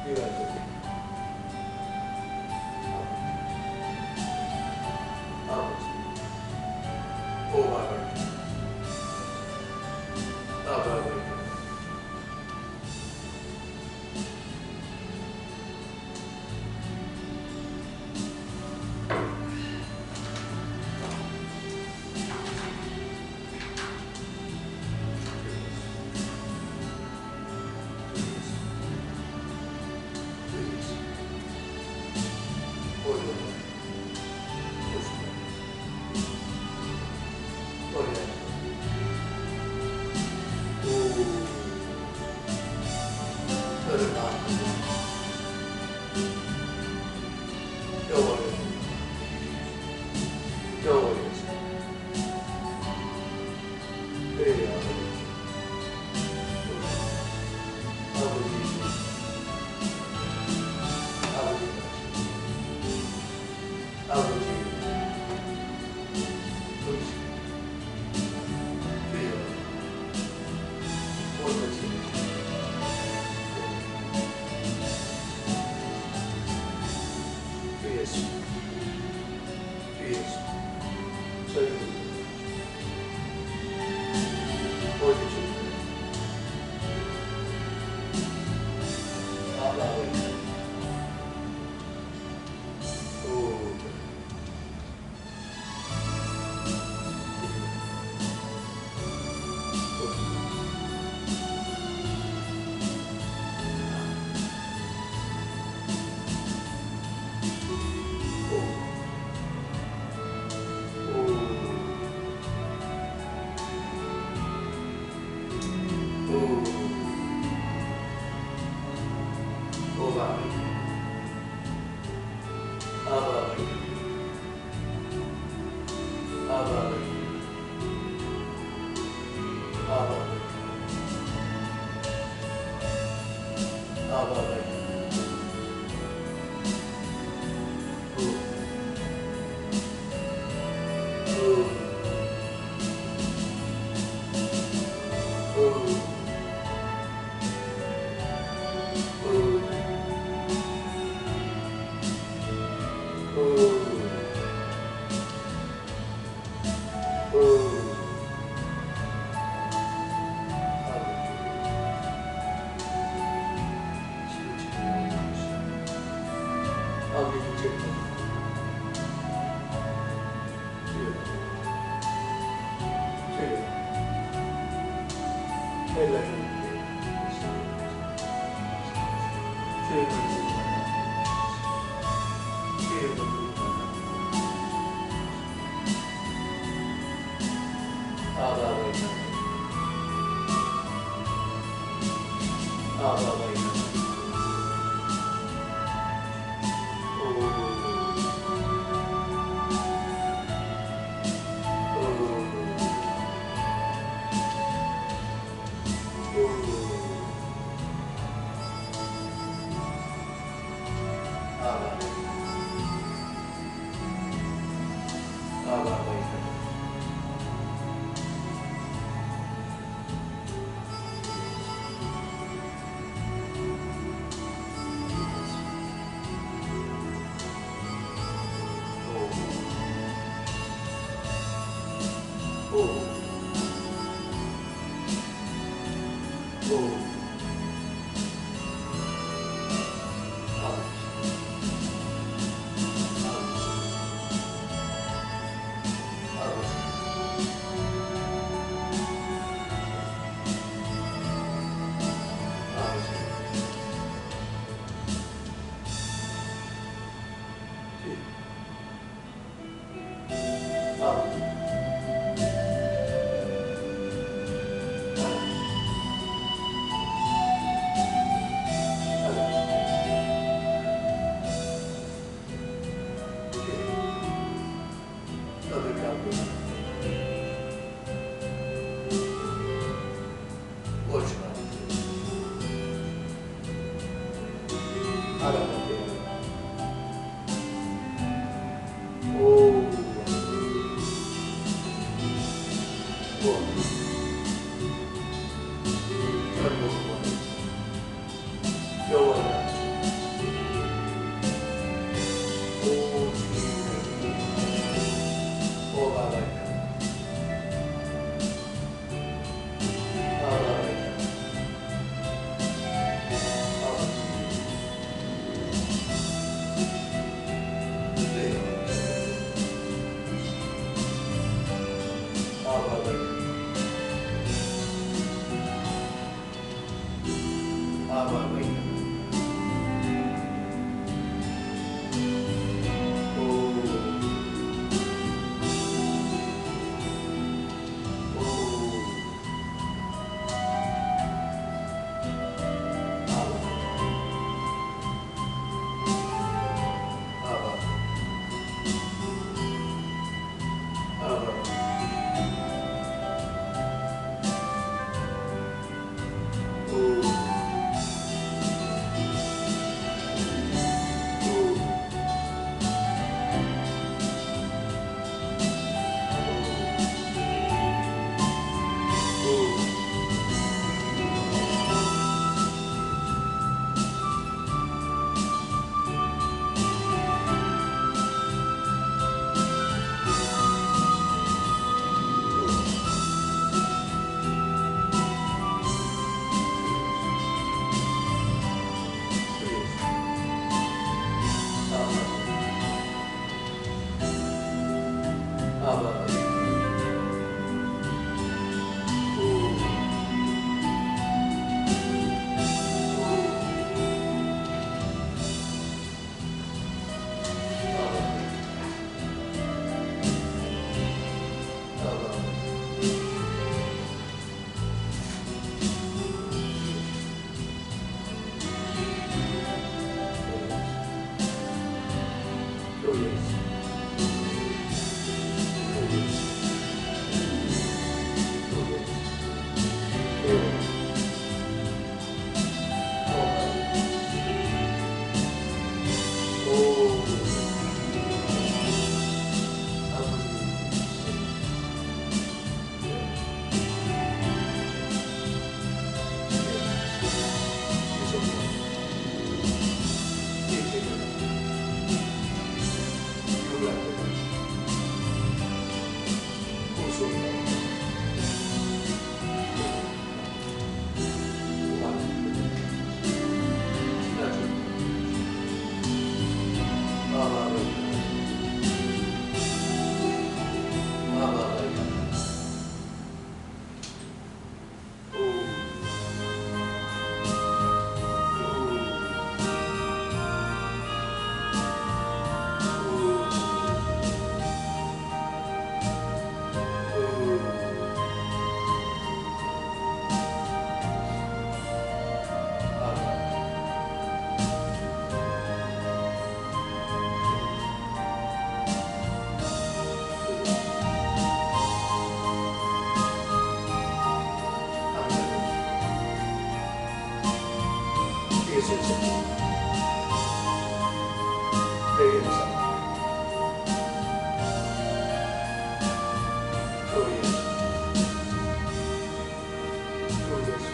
이거 아버지, 오바를, 아바를, 예수. 주 예수. 주 예수.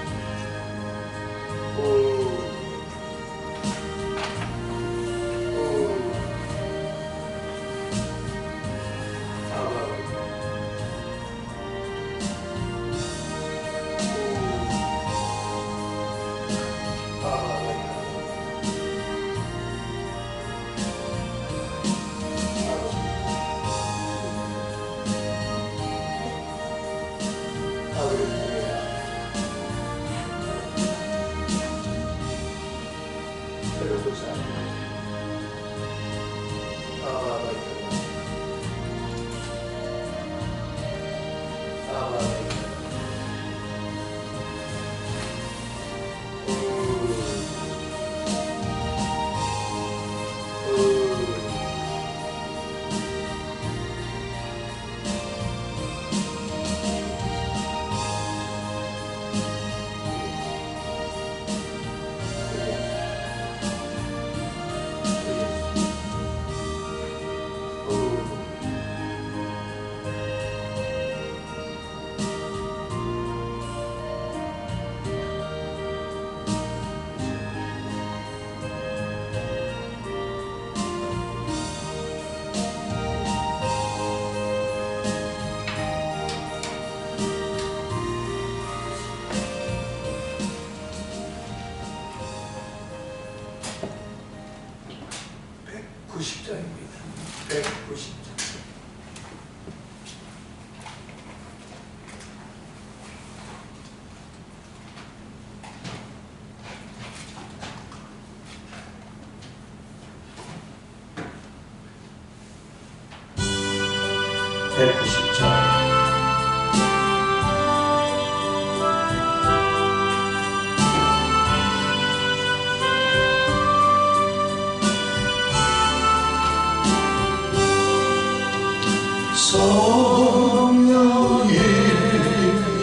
오. (190장입니다) 190장.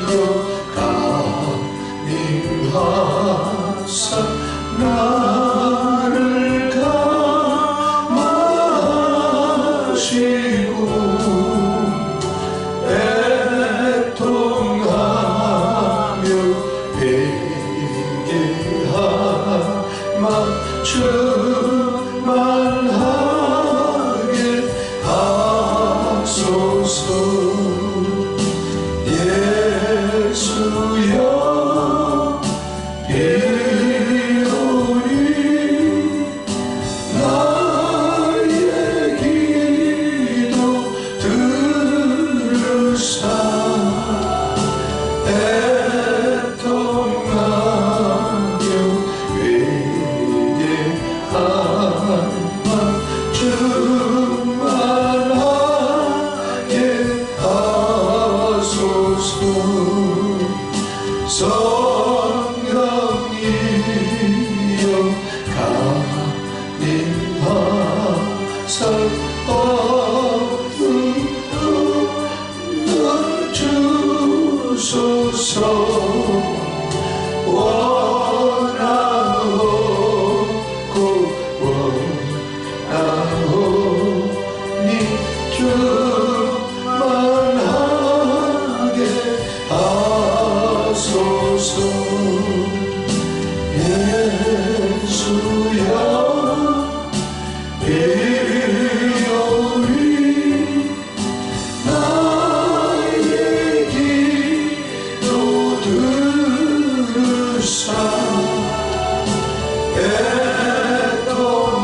성령이여 강림하사 나를 감하시고 애통하며 회개하마 충만하게 하소서. 예수여 이오니 나의 기도 들으사 애통하며 회개하마 충만하게 하소서. 성령이여 강림하사 주소서. 원하오니 충만하게 하소서. 예수여 이오니 나의 기도 들으사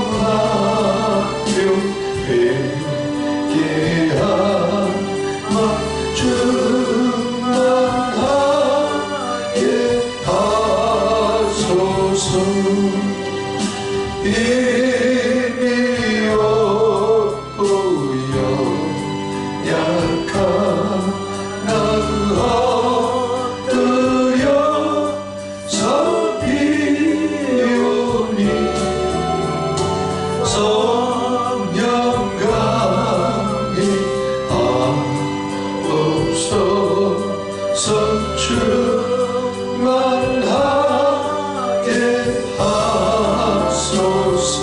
애통하며 회개하마 충만하게 하소서. 이미 없고요 약한 나를 엎드려 섬기오니 성령 강림하옵소서. 충만하게 하소서.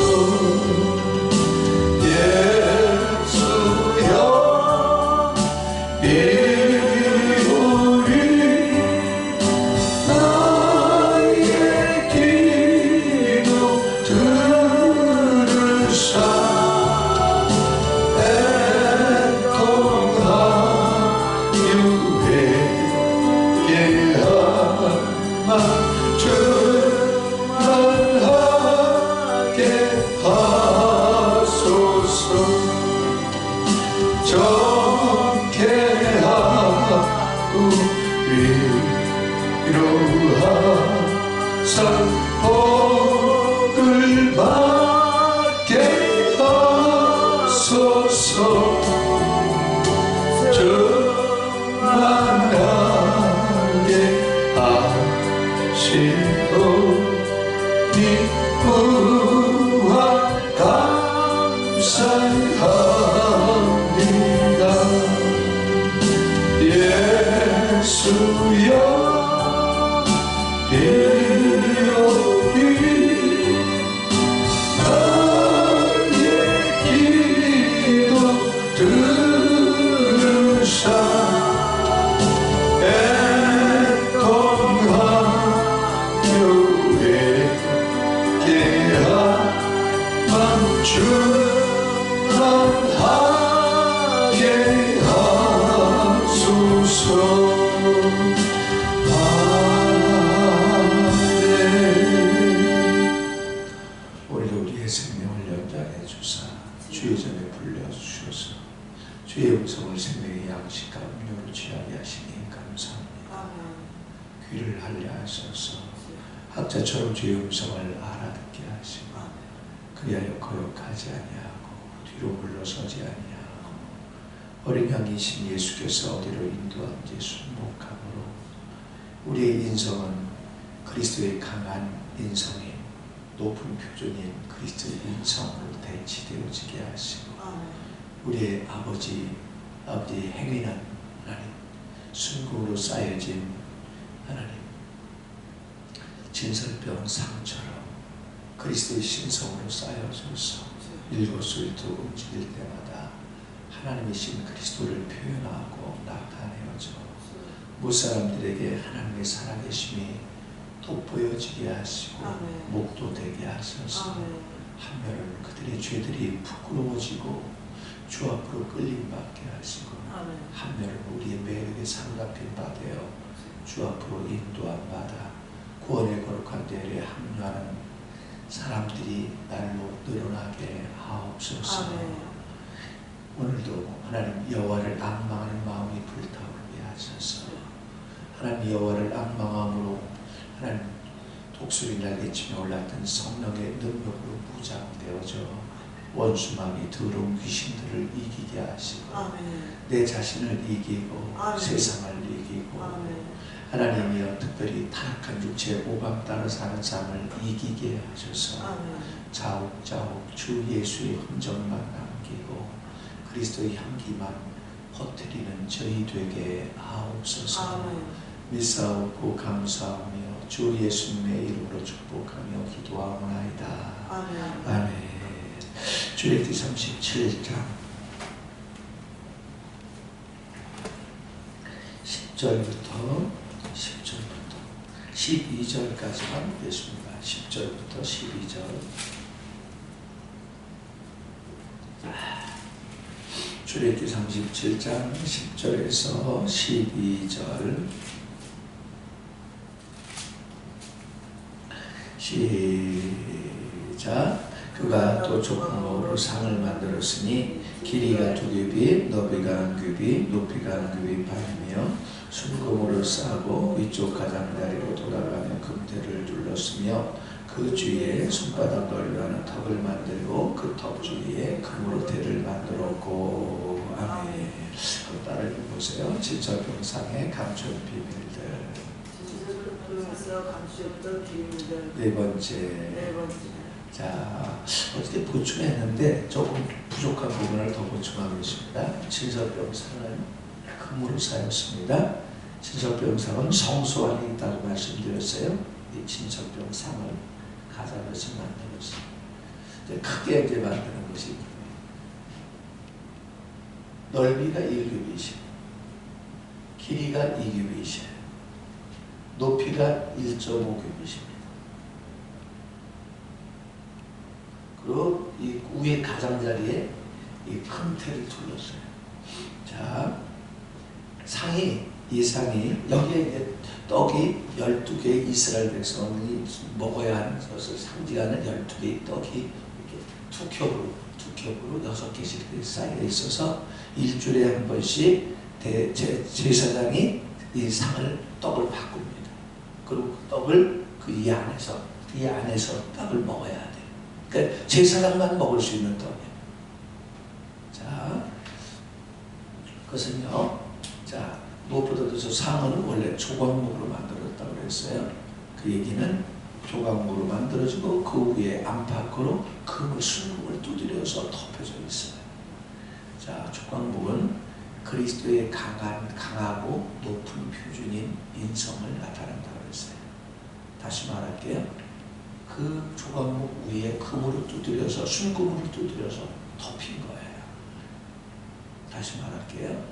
받게 하소서. 충만하게 하시오니 우와 감사합니다. 예수여 이여기 나의 기도 들으사 애통한 교회께 충만하게 하소서. 오늘도 우리의 생명을 연장해 주사 주의 전에 불러주셔서 주의 음성을 생명의 양식과 음료로 취하게 하시니 감사합니다. 귀를 할례 하셔서 학자처럼 주의 음성을 알아듣게 하시고 그리하여 거역하지 아니하고 뒤로 물러서지 아니하고 어린 양이신 예수께서 어디로 인도하는지 순복함으로 우리의 인성은 그리스도의 강한 인성인 높은 표준인 그리스도의 인성으로 대치되어지게 하시고 우리의 아버지의 행위는 하나님 순금으로 쌓여진 하나님 진설병 상처럼 그리스도의 신성으로 쌓여져서 일거수일투 움직일 때마다 하나님이신 그리스도를 표현하고 나타내어져 무사람들에게 하나님의 살아계심이 돋보여지게 하시고 목도되게 하셔서 한면은 그들의 죄들이 부끄러워지고 주 앞으로 끌림받게 하시고 한면은 우리의 매력에 사로잡힌 바 되어 주 앞으로 인도한 바다 구원의 거룩한 대회에 합류하는 사람들이 날로 늘어나게 하옵소서. 오늘도 하나님 여호와를 앙망하는 마음이 불타오르게 하셔서 하나님 여호와를 앙망함으로 하나님 독수리 날개치며 올랐던 성령의 능력으로 무장되어져 원수마귀 더러운 귀신들을 이기게 하시고 내 자신을 이기고 세상을 이기고 하나님이여 특별히 타락한 육체의 오감 따라 사는 삶을 이기게 하셔서 자욱자욱 주 예수의 흔적만 남기고 그리스도의 향기만 퍼뜨리는 저희 되게 하옵소서. 믿사옵고 감사하며 주 예수님의 이름으로 축복하며 기도하옵나이다. 아멘. 출애굽기 37장 10절부터 12절까지만 보겠습니다. 10절부터 12절. 출애굽기 37장 10절에서 12절. 시작. 그가 또 조금으로 상을 만들었으니 길이가 2규빗, 너비가 1규빗, 높이가 1규빗 반이며 순금으로 싸고 위쪽 가장자리로 돌아가며 금대를 둘렀으며 그 주위에 손바닥 넓이하는 턱을 만들고 그 턱 주위에 금으로 대를 만들었고. 아멘. 따라 읽어보세요. 진설병상의 감출 비밀들. 네 번째. 자, 어떻게 보충했는데 조금 부족한 부분을 더 보충하겠습니다. 진설병상은 금으로 쌓였습니다. 진설병상은 성소 안에 있다고 말씀드렸어요. 이 진설병상을 가자로서 만들었어요. 크게 이제 만드는 것이 넓이가 1규빗이에요. 길이가 2규빗이에요. 높이가 1.5규빗입니다. 그리고 이 위에 가장자리에 이 큰 틀을 둘렀어요. 자, 이 상이 여기에 이제 떡이 12개의 이스라엘 백성이 먹어야 하는 것을 상징하는 12개의 떡이 이렇게 두 겹으로 6개씩 쌓여 있어서 일주일에 한 번씩 제사장이 이 상을 떡을 바꿉니다. 그리고 떡을 이 안에서 떡을 먹어야 돼요. 그러니까 제사장만 먹을 수 있는 떡이에요. 자, 그것은요. 자, 무엇보다도 저 상은 원래 조각목으로 만들었다고 그랬어요. 그 얘기는 조각목으로 만들어지고 그 위에 안팎으로 금을 순금을 두드려서 덮여져 있어요. 자, 조각목은 그리스도의 강하고 높은 표준인 인성을 나타낸다고 그랬어요. 다시 말할게요. 그 조각목 위에 금으로 두드려서 순금으로 두드려서 덮인 거예요. 다시 말할게요.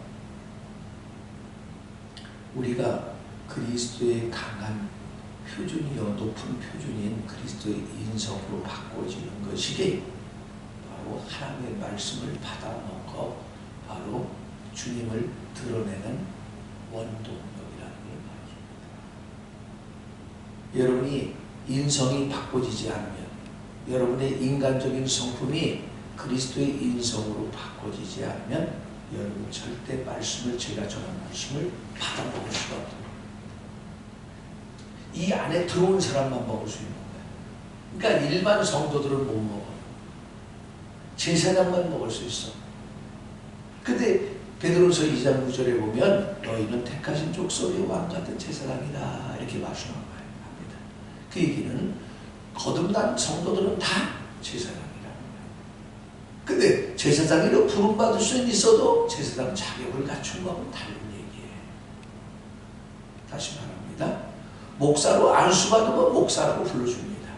우리가 그리스도의 강한 표준이요 높은 표준인 그리스도의 인성으로 바꿔지는 것이 바로 하나님의 말씀을 받아먹고 바로 주님을 드러내는 원동력이라는 걸 말합니다. 여러분이 인성이 바꿔지지 않으면, 여러분의 인간적인 성품이 그리스도의 인성으로 바꿔지지 않으면 여러분 절대 말씀을, 제가 전한 말씀을 받아먹을 수가 없어요. 이 안에 들어온 사람만 먹을 수 있는 거예요. 그러니까 일반 성도들은 못 먹어요. 제사장만 먹을 수 있어. 근데 베드로서 2장 9절에 보면 너희는 택하신 족속의 왕같은 제사장이다 이렇게 말씀합니다. 그 얘기는 거듭난 성도들은 다 제사장이라는 거예요. 근데 제사장이라 부름받을 수는 있어도 제사장 자격을 갖춘 거하고는 다른 얘기예요. 다시 말합니다. 목사로 안수받으면 목사라고 불러줍니다.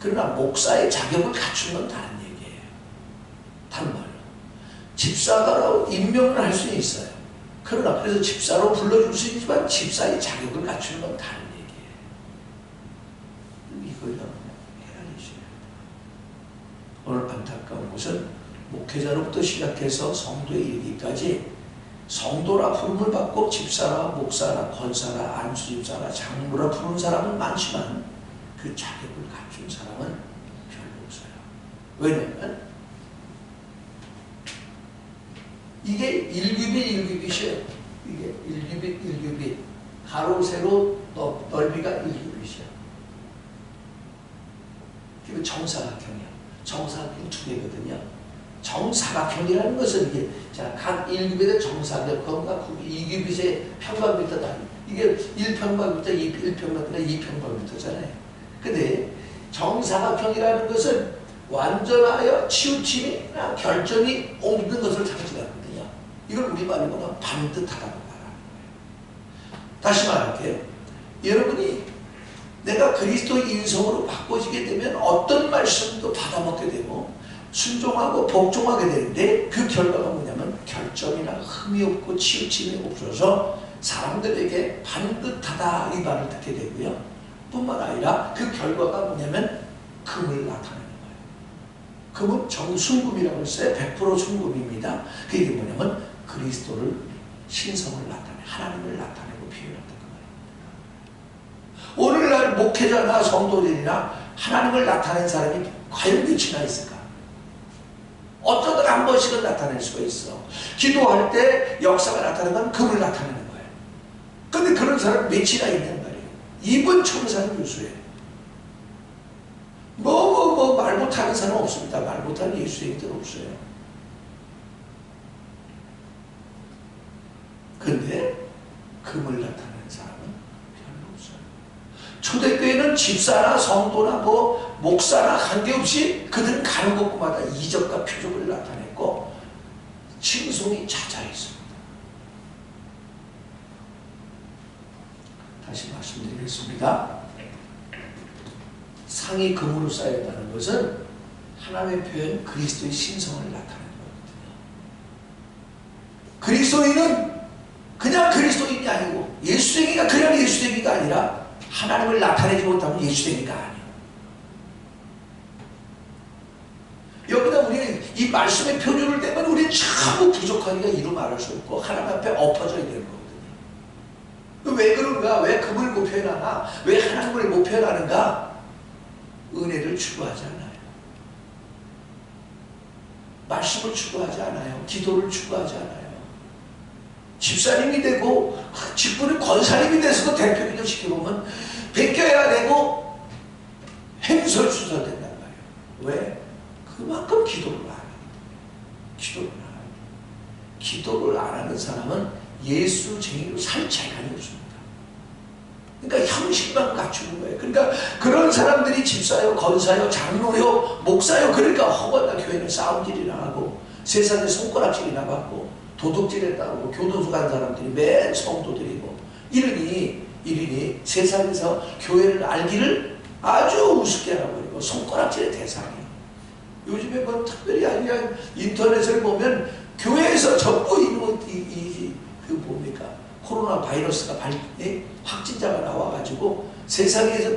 그러나 목사의 자격을 갖춘 건 다른 얘기예요. 다른 말로 집사가라고 임명을 할 수는 있어요. 그러나 그래서 집사로 불러줄 수 있지만 집사의 자격을 갖추는 건 다른 얘기예요. 이걸 여러분 헤아리셔야 돼요. 오늘 안타까운 것은 목회자로부터 시작해서 성도에 이르기까지 성도라 부름을 받고 집사라 목사라 권사라 안수집사라 장로라 부르는 사람은 많지만 그 자격을 갖춘 사람은 별로 없어요. 왜냐하면 이게 1규빗이에요. 이게 1규빗. 가로, 세로, 넓이가 1규빗이야. 그리고 정사각형이야. 정사각형 두 개거든요. 정사각형이라는 것은 이게, 자, 각 1규빗의 정사각형과 2규빗의 평방미터다. 이게 1평방미터, 1평방미터, 2평방미터잖아요. 근데 정사각형이라는 것은 완전하여 치우침이나 결정이 없는 것을 상징하거든요. 이걸 우리말로 보면 반듯하다고 말하는 거예요. 다시 말할게요. 여러분이 내가 그리스도의 인성으로 바꿔지게 되면 어떤 말씀도 받아먹게 되고 순종하고 복종하게 되는데 그 결과가 뭐냐면 결점이나 흠이 없고 치우침이 없어서 사람들에게 반듯하다 이 말을 듣게 되고요. 뿐만 아니라 그 결과가 뭐냐면 금을 나타내는 거예요. 금은 정순금이라고 했어요. 100% 순금입니다. 그게 뭐냐면 그리스도를 신성을 나타내 하나님을 나타내고 표현한다는 거예요. 오늘날 목회자나 성도들이나 하나님을 나타낸 사람이 과연 몇이나 있을까? 어쩌다가 한 번씩은 나타낼 수가 있어. 기도할 때 역사가 나타나는 건 금을 나타내는 거예요. 근데 그런 사람이 몇이나 있냔 말이에요. 이분 천사는 유수예요. 말 못하는 사람 없습니다. 말 못하는 예수님들 없어요. 근데 금을 나타내는 사람은 별로 없어요. 초대교회는 집사나 성도나 목사나 관계없이 그들은 가는 곳마다 이적과 표적을 나타냈고 칭송이 자자했습니다. 다시 말씀드리겠습니다. 상이 금으로 쌓였다는 것은 하나님의 표현 그리스도의 신성을 나타내는 거거든요. 그리스도인은 그냥 그리스도인이 아니고 예수쟁이가 그냥 예수쟁이가 아니라 하나님을 나타내지 못하면 예수쟁이가 아니에요. 여기다 우리는 이 말씀의 표준을 대면 우리는 전부 부족하니까 이루 말할 수 없고 하나님 앞에 엎어져야 되는 거거든요. 왜 그런가? 왜 금을 못 표현하나? 왜 하나님을 못 표현하는가? 은혜를 추구하지 않아요. 말씀을 추구하지 않아요. 기도를 추구하지 않아요. 집사님이 되고 직분을 권사님이 돼서도 대표기도 시켜보면 베껴야 되고 행설수설 된단 말이에요. 왜? 그만큼 기도를 안 해요. 기도를 안 해요. 기도를 안 하는 사람은 예수쟁이로 살 자격이 없습니다. 그러니까 형식만 갖추는 거예요. 그러니까 그런 사람들이 집사요, 권사요, 장로요, 목사요, 그러니까 허건나 교회는 싸움질이나 하고 세상에 손가락질이나 받고 도둑질했다고 교도소 간 사람들이 맨 성도들이고 이러니 세상에서 교회를 알기를 아주 우습게 하고 그리고 손가락질의 대상이에요. 요즘에 뭐 특별히 아니라 인터넷을 보면 교회에서 전부 그 뭡니까 코로나 바이러스가 확진자가 나와가지고 세상에서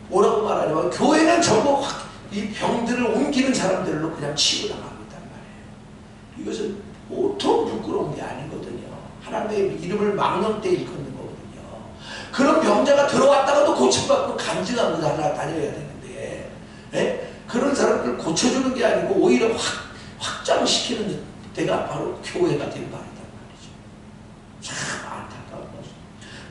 뭐라고 말하냐면 교회는 전부 이 병들을 옮기는 사람들로 그냥 치부당하고 있단 말이에요. 이것은 보통 부끄러운 게 아니거든요. 하나님의 이름을 막는 때 일컫는 거거든요. 그런 병자가 들어왔다가도 고침받고 간증하고 다녀야 되는데 그런 사람들 고쳐주는 게 아니고 오히려 확장시키는 데가 바로 교회가 된 말이란 말이죠. 참 안타까운 것입니다.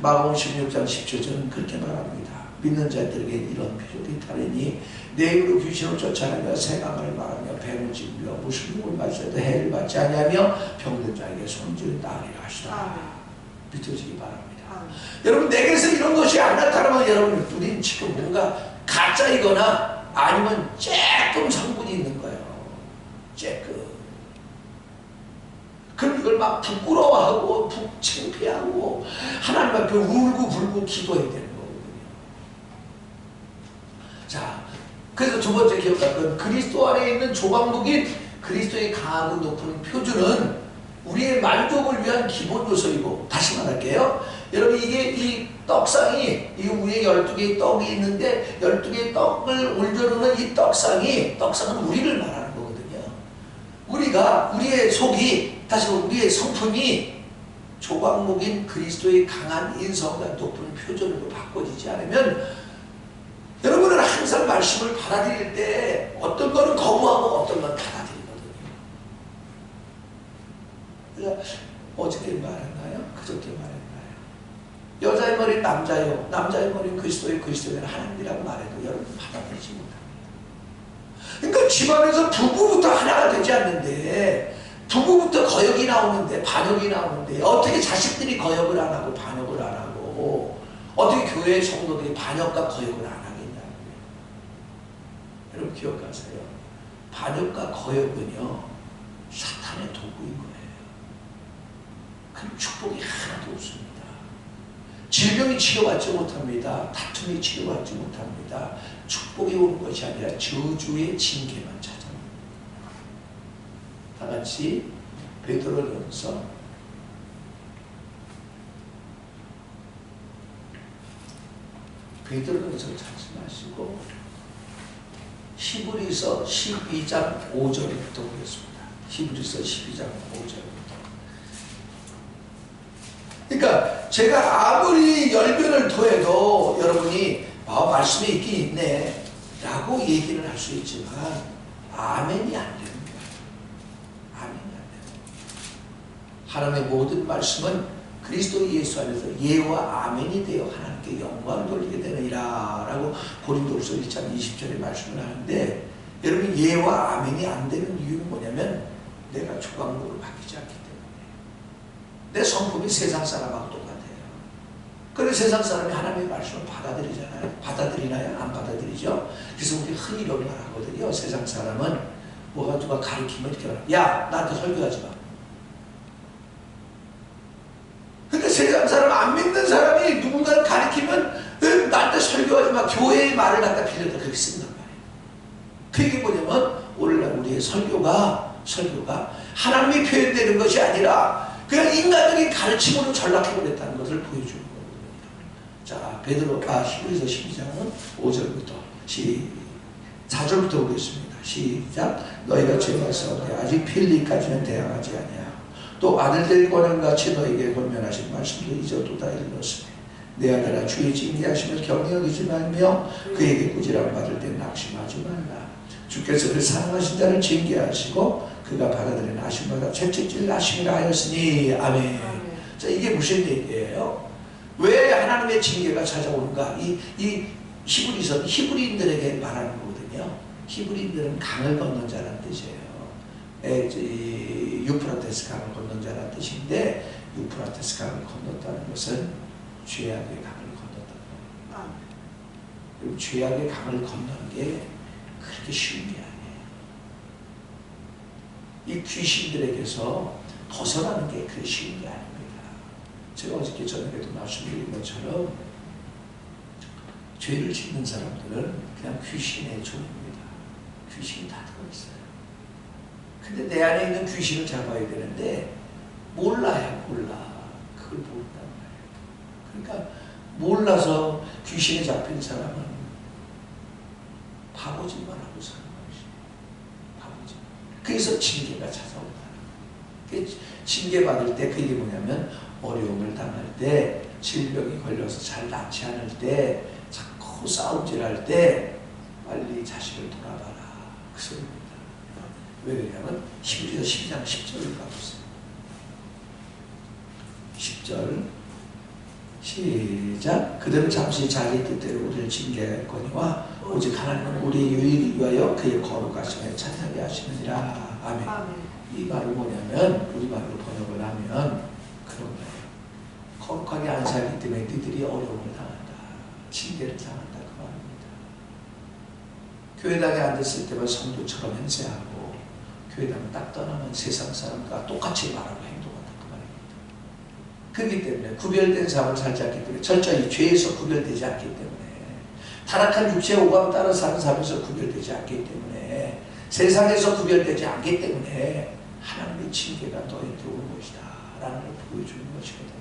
마가복음 16장 10절 저는 그렇게 말합니다. 믿는 자들에게 이런 표적이 따르니 내 이름으로 귀신을 쫓아내며 새강을 말하며 뱀을 짚으며 무슨 목을 마셔도 해를 받지 아니하며 병든 자에게 손질을 따르리라 하시라. 믿어지기 바랍니다. 여러분 내게서 이런 것이 안 나타나면 여러분 우리는 지금 뭔가 가짜이거나 아니면 조금 성분이 있는 거예요. 조금. 그럼 이걸 막 부끄러워하고 창피하고 하나님 앞에 울고 불고 기도해야 되는 거거든요. 자, 그래서 두 번째 기억할 건 그리스도 안에 있는 조각목인 그리스도의 강하고 높은 표준은 우리의 만족을 위한 기본 요소이고, 다시 말할게요. 여러분 이게 이 떡상이 이 위에 12개의 떡이 있는데 12개의 떡을 올려놓는 이 떡상은 우리를 말하는 거거든요. 우리의 속이, 다시 우리의 성품이 조각목인 그리스도의 강한 인성과 높은 표준으로 바꿔지지 않으면 여러분은 항상 말씀을 받아들일 때 어떤 거는 거부하고 어떤 건 받아들이거든요. 그래서 어저께 말했나요? 그저께 말했나요? 여자의 머리는 남자요, 남자의 머리는 그리스도는 하나님이라고 말해도 여러분 받아들이지 못합니다. 그러니까 집안에서 부부부터 하나가 되지 않는데, 부부부터 거역이 나오는데, 반역이 나오는데, 어떻게 자식들이 거역을 안 하고 반역을 안 하고 어떻게 교회의 성도들이 반역과 거역을 안 하겠냐고요. 여러분 기억하세요. 반역과 거역은요 사탄의 도구인 거예요. 그럼 축복이 하나도 없습니다. 질병이 치료받지 못합니다. 다툼이 치료받지 못합니다. 축복이 오는 것이 아니라 저주의 징계만 찾아옵니다. 다 같이 베드로전서 찾지 마시고 히브리서 12장 5절부터 보겠습니다. 히브리서 12장 5절부터. 그러니까 제가 아무리 열변을 토해도 여러분이 말씀이 있긴 있네 라고 얘기를 할 수 있지만 아멘이 안 되는 거예요. 아멘이 안 되는 거예요. 하나님의 모든 말씀은 그리스도 예수 안에서 예와 아멘이 되어 하나님께 영광을 돌리게 되느니라 라고 고린도후서 1장 20절에 말씀을 하는데, 여러분 예와 아멘이 안 되는 이유는 뭐냐면 내가 조각목으로 바뀌지 않기 때문에 내 성품이 세상 사람하고 똑같아요. 그래서 세상 사람이 하나님의 말씀을 받아들이잖아요. 받아들이나요? 안 받아들이죠? 그래서 우리 흔히 이런 말 하거든요. 세상 사람은 뭐가 누가 가르치면 이렇게 말해요. 야, 나한테 설교하지 마. 그러니까 세상 사람, 안 믿는 사람이 누군가를 가르치면 나한테 설교하지 마. 교회의 말을 갖다 빌려다 그렇게 쓴단 말이에요. 그게 뭐냐면 오늘날 우리의 설교가 하나님이 표현되는 것이 아니라 그냥 인간적인 가르침으로 전락해버렸다는 것을 보여주는 거거든요. 자, 히브리서 12장은 5절부터 4절부터 보겠습니다. 시작. 너희가 죄가 싸우되 아직 필리까지는 대항하지 아니하고 또 아들들 권한같이 너에게 권면하신 말씀도 잊어도다 일렀으니 내 아들아 주의 징계하심을 경히 여기지 말며 그에게 꾸지람 받을 때 낙심하지 말라. 주께서 그 사랑하신 자를 징계하시고 그가 받아들인 아심마다 채찍질 아심이라 하였으니 아멘. 자, 이게 무슨 얘기예요? 왜 하나님의 징계가 찾아오는가? 이 히브리서는 히브리인들에게 말하는 거거든요. 히브리인들은 강을 건넌 자라는 뜻이에요. 유프라테스 강을 건넌 자라는 뜻인데, 유프라테스 강을 건넜다는 것은 죄악의 강을 건넜다는 거예요. 그리고 죄악의 강을 건너는 게 그렇게 쉬운 게 아니에요. 이 귀신들에게서 벗어나는 게 그렇게 쉬운 게 아닙니다. 제가 어저께 저녁에도 말씀드린 것처럼 죄를 짓는 사람들은 그냥 귀신의 종입니다. 귀신이 다 들어있어요. 근데 내 안에 있는 귀신을 잡아야 되는데 몰라요. 몰라. 그걸 모른단 말이에요. 그러니까 몰라서 귀신에 잡힌 사람은 바보짓만 하고 사는 것이에요. 바보짓. 그래서 징계가 찾아온다. 징계받을 때 그게 뭐냐면 어려움을 당할 때, 질병이 걸려서 잘 낫지 않을 때, 자꾸 싸움질할 때 빨리 자식을 돌아봐라. 그 소리입니다. 왜 그러냐면 히브리서 12장 10절을 가보세요. 10절 시작. 그들은 잠시 자기 뜻대로 우리를 징계하거니와 오직 하나님은 우리의 유익을 위하여 그의 거룩하심에 찬송하게 하시느니라. 아멘. 이 말은 뭐냐면, 우리말로 번역을 하면 그런 거예요. 거룩하게 안 살기 때문에 너희들이 어려움을 당한다. 징계를 당한다. 그 말입니다. 교회당에 앉았을 때만 성도처럼 행세하고, 교회당 딱 떠나면 세상 사람과 똑같이 말하고 행동한다. 그 말입니다. 그렇기 때문에 구별된 삶을 살지 않기 때문에, 철저히 죄에서 구별되지 않기 때문에, 타락한 육체의 오감 따라 사는 삶에서 구별되지 않기 때문에, 세상에서 구별되지 않기 때문에 하나님의 징계가 너희에게 오는 것이다 라는 걸 보여주는 것이거든요.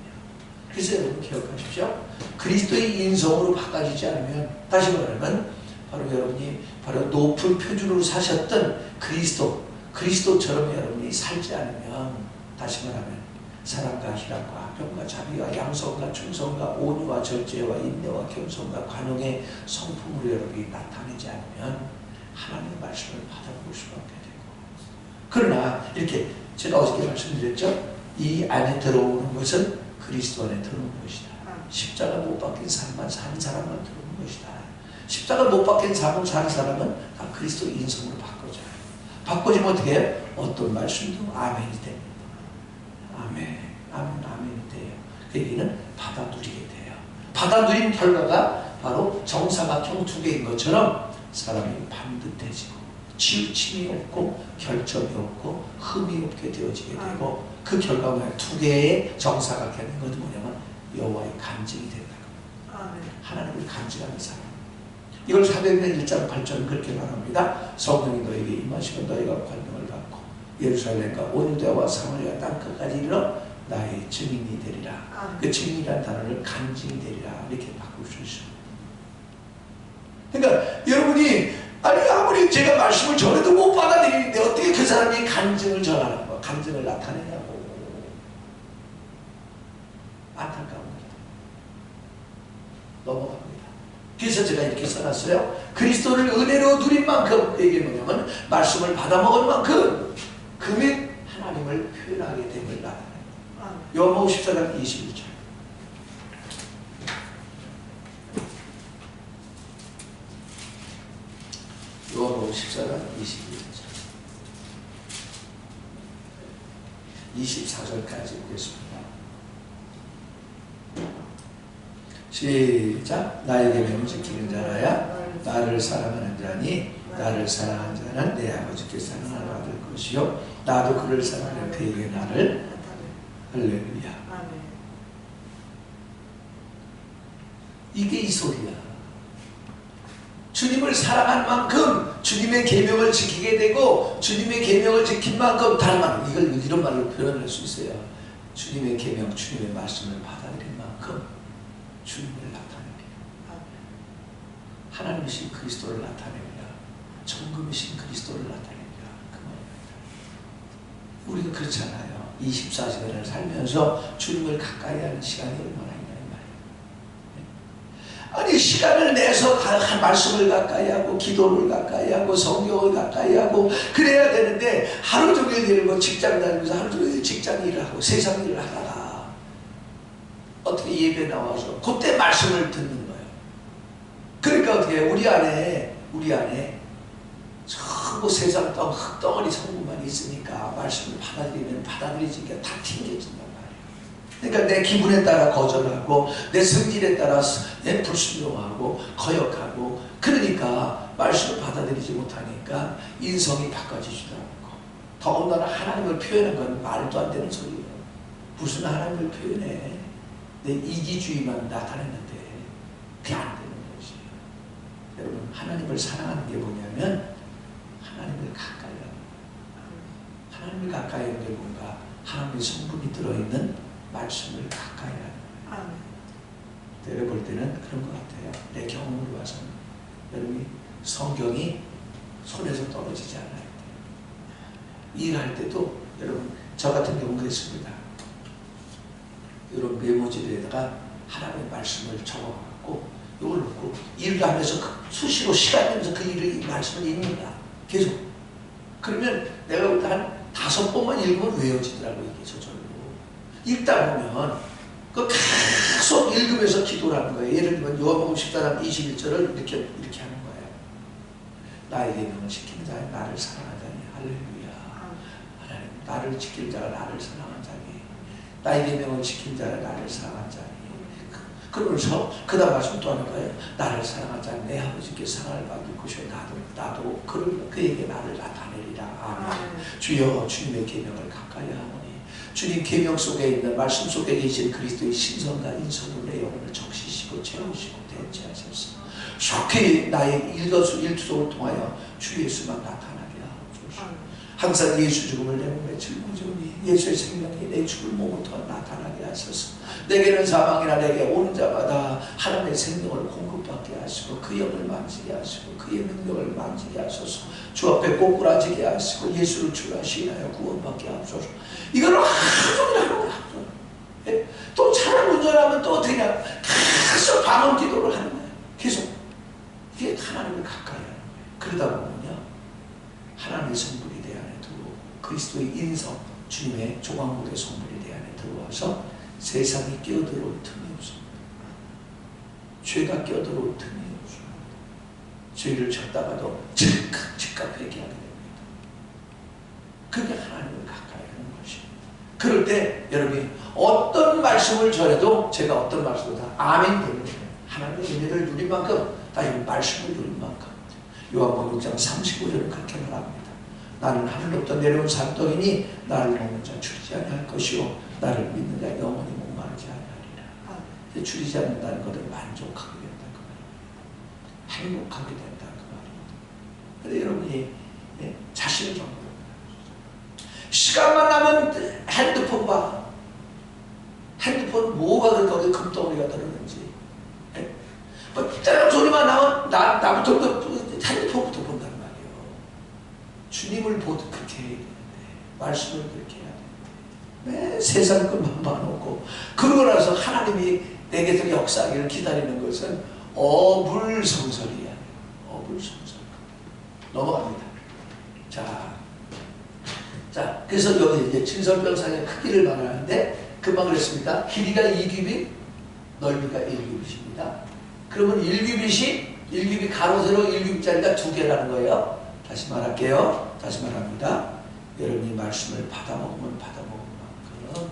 그래서 여러분 기억하십시오. 그리스도의 인성으로 바꿔지지 않으면, 다시 말하면 바로 여러분이 바로 높은 표준으로 사셨던 그리스도처럼 여러분이 살지 않으면, 다시 말하면 사랑과 희락과 화평과 자비와 양성과 충성과 온유와 절제와 인내와 겸손과 관용의 성품으로 여러분이 나타내지 않으면 하나님의 말씀을 받아볼 수밖에 되고, 그러나 이렇게 제가 어저께 말씀드렸죠. 이 안에 들어오는 것은 그리스도 안에 들어오는 것이다. 십자가 못 박힌 삶만 사는 사람만 들어오는 것이다. 십자가 못 박힌 삶을 사는 사람은 다 그리스도 인성으로 바꿔져요. 바꿔지면 어떻게 해요? 어떤 말씀도 아멘이 됩니다. 아멘, 아멘, 아멘이 돼요. 그 얘기는 받아들이게 돼요. 받아들인 결과가 바로 정사각형 두 개인 것처럼 사람이 반듯해지고 치우침이 없고 결점이 없고 흠이 없게 되어지게 되고, 그 결과가 두 개의 정사각형인 것은 뭐냐면 여호와의 간증이 된다. 하나님을 간증하는 사람. 이걸 사도행전 1장 8절은 그렇게 말합니다. 성령이 너에게 임하시면 너희가 권능을 받고 예루살렘과 온 유대와 사마리아 땅 끝까지 이르러 나의 증인이 되리라. 그 증인이라는 단어를 간증이 되리라 이렇게 바꿀 수 있습니다. 그러니까 여러분이 아무리 제가 말씀을 전해도 못 받아들이는데 어떻게 그 사람이 간증을 전하는 거야? 간증을 나타내냐고. 안타까운 거다. 넘어갑니다. 그래서 제가 이렇게 써놨어요. 그리스도를 은혜로 누린 만큼, 이게 뭐냐면 말씀을 받아먹은 만큼 금액 하나님을 표현하게 됨을 나타내요. 요한복음 14장 21절. 요한복음 14장 21절 24절까지 보겠습니다. 시작. 나의 계명을 지키는 자라야 나를 사랑하는 자니, 나를 사랑하는 자는 내 아버지께 사랑을 받을 것이요 나도 그를 사랑하는 그에게 나를. 할렐루야. 이게 이 소리야. 주님을 사랑한 만큼 주님의 계명을 지키게 되고, 주님의 계명을 지킨 만큼, 다른 말로 이걸 이런 말로 표현할 수 있어요. 주님의 계명, 주님의 말씀을 받아들인 만큼 주님을 나타냅니다. 하나님이신 그리스도를 나타냅니다. 정금이신 그리스도를 나타냅니다. 그 말입니다. 우리도 그렇잖아요. 24시간을 살면서 주님을 가까이 하는 시간이 얼마나 있나 이 말이에요. 아니 시간을 내서 말씀을 가까이 하고 기도를 가까이 하고 성경을 가까이 하고 그래야 되는데, 하루 종일 일을 직장 다니면서 하루 종일 직장 일을 하고 세상 일을 하다가 어떻게 예배 나와서 그때 말씀을 듣는 거예요. 그러니까 어떻게 우리 안에 전부 세상 흙덩어리 성분만 있으니까 말씀을 받아들이면 받아들이지가 다 튕겨진단 말이에요. 그러니까 내 기분에 따라 거절하고 내 성질에 따라 불순종하고 거역하고, 그러니까 말씀을 받아들이지 못하니까 인성이 바꿔지지도 않고, 더군다나 하나님을 표현한 건 말도 안 되는 소리예요. 무슨 하나님을 표현해? 내 이기주의만 나타냈는데 그게 안 되는 것이에요. 여러분, 하나님을 사랑하는 게 뭐냐면 하나님을 가까이 하는 거예요. 하나님을 가까이 하는 게 뭔가? 하나님의 성분이 들어있는 말씀을 가까이 하는 거예요. 내가 볼 때는 그런 것 같아요. 내 경험으로 봐서는 여러분이 성경이 손에서 떨어지지 않아야 돼요. 일할 때도 여러분, 저 같은 경우 그랬습니다. 이런 메모지에다가 하나님의 말씀을 적어갖고 이걸 놓고 일을 하면서 수시로 시간 내면서 그 일을, 말씀을 읽는 거야. 계속. 그러면 내가 볼 때 한 5번만 읽으면 외워지더라고, 이게 저절로. 읽다 보면 그 계속 읽으면서 기도를 하는 거예요. 예를 들면 요한복음 14장 21절을 이렇게 하는 거예요. 나의 계명을 지키는 자가 나를 사랑하자니. 할렐루야. 하나님, 나를 지킬 자가 나를 사랑한 자니. 나의 계명을 지킨 자가 나를 사랑한 자니. 그러면서 그 다음 말씀 또 하는 거예요. 나를 사랑한 자는 내 아버지께 사랑을 받을 것이요 나도 그에게 나를 나타내리라. 아멘. 주여, 주님의 계명을 가까이 하노니 주님 계명 속에 있는 말씀 속에 계신 그리스도의 신성과 인성으로 내 영혼을 적시시고 채우시고 대체하셨어. 속히 나의 일거수일투족을 통하여 주 예수만 나타나게 하옵소서. 항상 예수 죽음을 내 몸에 짊어지오니 예수의 생명이 내 죽을 몸부터 나타나게 하소서. 내게는 사망이나 내게 오는 자마다 하나님의 생명을 공급받게 하시고 그 영을 만지게 하시고 그의 능력을 만지게 하소서. 주 앞에 꼬꾸라지게 하시고 예수를 주라 시인하여 구원받게 하소서. 이거를 하루 종일 하는 거야. 예? 또 차를 운전하면 또 어떻게 하냐, 계속 방언 기도를 하는 거야. 계속. 이게 하나님을 가까이 하는 거예요. 그러다 보면요, 하나님의 성분이 내 안에 들어오고 그리스도의 인성, 주님의 조각물의 성분이 내 안에 들어와서 세상이 끼어들어올 틈이 없습니다. 죄가 끼어들어올 틈이 없습니다. 죄를 졌다가도 즉각 회개하게 됩니다. 그게 하나님을 가까이 하는 것입니다. 그럴 때 여러분이 어떤 말씀을 전해도 제가 어떤 말씀을 다 아멘 되는 거예요. 하나님의 은혜를 누린 만큼 다 이 말씀을 누린 만큼. 요한복음 6장 35절은 그렇게 말합니다. 나는 하늘로부터 내려온 산떡이니 나를 먹는 자 줄이지 아니할 것이요 나를 믿는 자 영원히 목마르지 아니하리라. 줄이지 않는다는 것은 만족하게 된다 그 말입니다. 행복하게 된다 그 말입니다. 그런데 여러분이 자신을 정말 시간만 나면 핸드폰 봐. 핸드폰 뭐가 거기 금덩어리가 들었는지. 뭐 때려 소리만 나면 나부터 핸드폰부터 본단 말이에요. 주님을 보듯 그렇게 해야 되는데, 말씀을 그렇게 해야 되는데, 매 세상 것만 봐놓고 그러고 나서 하나님이 내게서 역사하기를 기다리는 것은 어불성설이야. 어불성설. 넘어갑니다. 자, 그래서 여기 이제 진설병상의 크기를 말하는데 금방 그랬습니다. 길이가 2규빗, 넓이가 1규빗입니다. 그러면 1규빗이 가로 세로 1규빗짜리가 2개라는 거예요. 다시 말할게요. 다시 말합니다. 여러분이 말씀을 받아먹으면 받아먹은 만큼